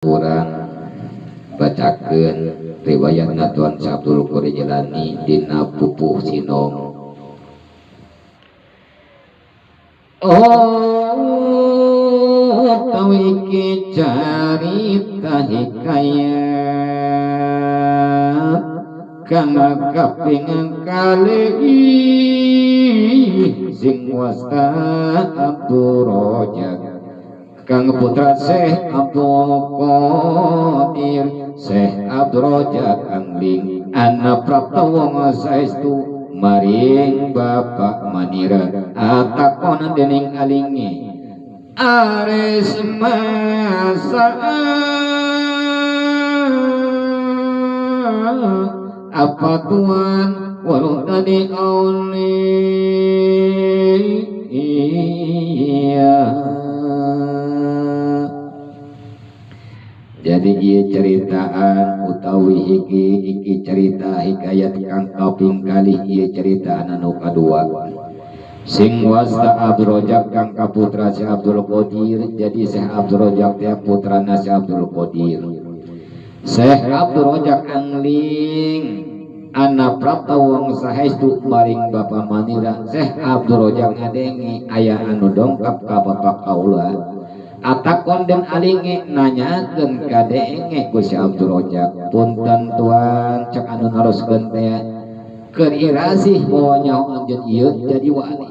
Urang bacakeun riwayatna Tuan Abdul Qadir Jilani dina Pupuh Sinom. Tawiki carita hikayat kang kaping kalih sing wasta Abdul Rojak kang putra Syekh Abdul Qadir Syekh Abdul Rojak Angling anak prapta wong saestu maring Bapak Manira atakon dening alinge ares masa apa tuan walau tadi auli iya. Jadi ieu ceritaan utawi iki cerita hikayat kang kaping kalih ieu cerita anu kadua sing wasta Abdul Rojak kang kaputra Syekh Abdul Qadir. Jadi Syekh Abdul Rojak teh putrana Syekh Abdul Qadir. Syekh Abdul Rojak Angling anak prapta wong saestu maring Bapak Manira. Syekh Abdul Rojak ngadenge aya anu dongkap ka bapak kaula atakon den alinge nanyakeun ka denge ku Syekh Abdul Rojak, punten tuan cek anu naroskeun teh keur irasih bawa nyaho anjeun ieu jadi wali.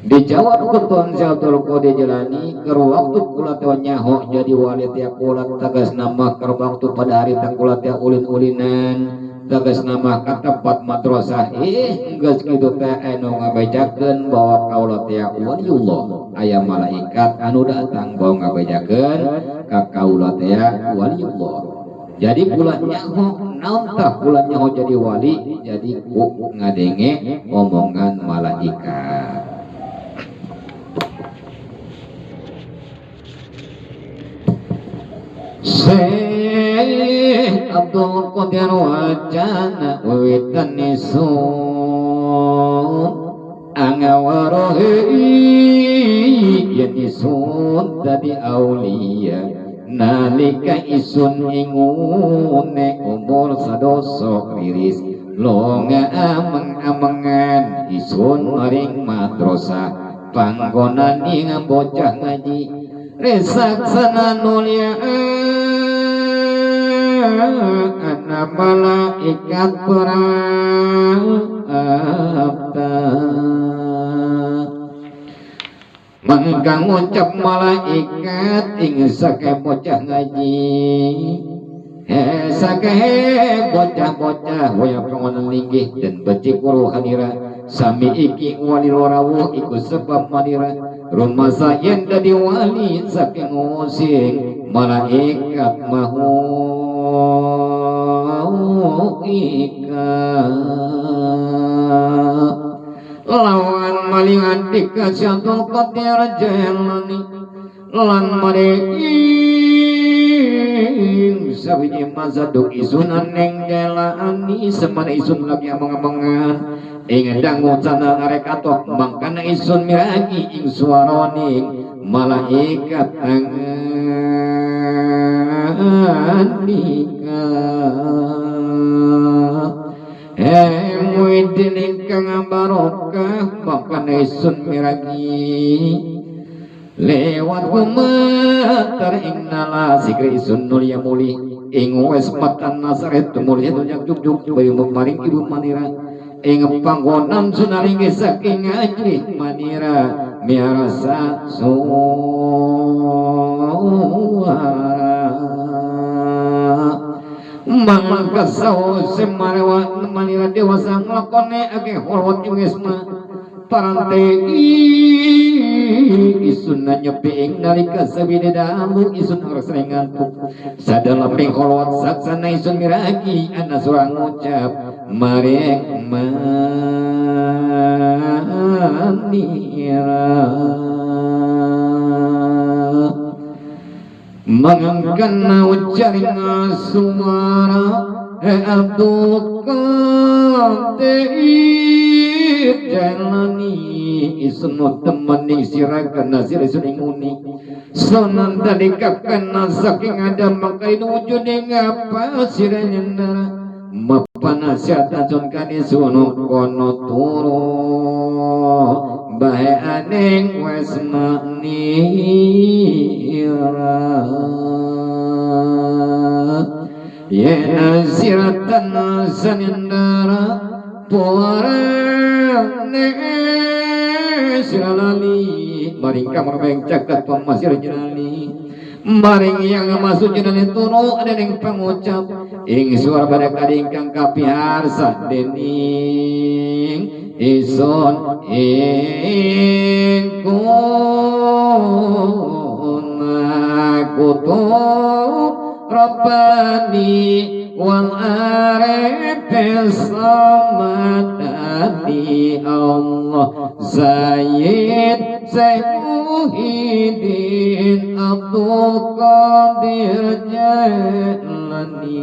Dijawab ku Tuan Syekh Abdul Qadir Jilani, keur waktu kula teh nyaho jadi wali teh kula tegas nama keur waktu pada hari teh kula teh ulin-ulinan tegas nama ka tempat madrasah geus kitu teh anu ngabejakeun bahwa kaula teh waliullah, aya malaikat anu datang bawa ngabejakeun ka kaula teh waliullah. Jadi kula nyaho naon tah kula nyaho jadi wali, jadi ku ngadenge omongan malaikat. Syekh Abdul Qadir wajana witan isun angawarohi yanisun tadi aulia nalika isun ingune umur sadoso riris longa ameng-amengan isun maring madrasah panggonan ing bocah ngaji resaksana anak malaikat berabda mangkang ngucap malaikat ing sake bocah ngaji sake bocah-bocah hoyong pengonan linggih dan becik uruh hanira sami iki wali lorawuh iku sebab manira rumah sayen dadi wali saking ngusing malaikat mahu lawan malingan dikasih Abdul Qadir Jilani lan maring sabiji mazaduk isunan neng jalani semana isun lagi amang-amangan ing dangu sana arek atok mangkana isun miragi ing suaraning malaikat andika muidin ingkang barokah mangkana isun miragi lewat gumatar ing nala sikri isun nulia muli ing wes matan nasaret mulia tunyak juk-juk bayu memaring ibu manira ing panggonan sunaring saking ajli manira miarasa suara mangka saos semarawa manira dewasa nglakone age hormat ingesma parante isun nyepi ing nalika sabide damu isun harasring ngantuk sadalaping hormat saksana isun miragi ana surang ngucap marek manira mangangkana ucaring suara Abdul Qadir Jilani isnu temani sirakan sira suning muni sonan dalika kana saking ada makain wujuding apa sira nyendara mapana syatan kani sunu kono turu bae aneng wasmani ya siratan sanindara puarane siralali maring kamar beng cakat pemasir jenali maring yang masuk jenali tunu ada yang pengucap ing suara pada kading kang kapihar sadening ison ing kuna kutu Rabbani wal arifis samadani Allah Zaid Muhyiddin Abdul Qadir Jalani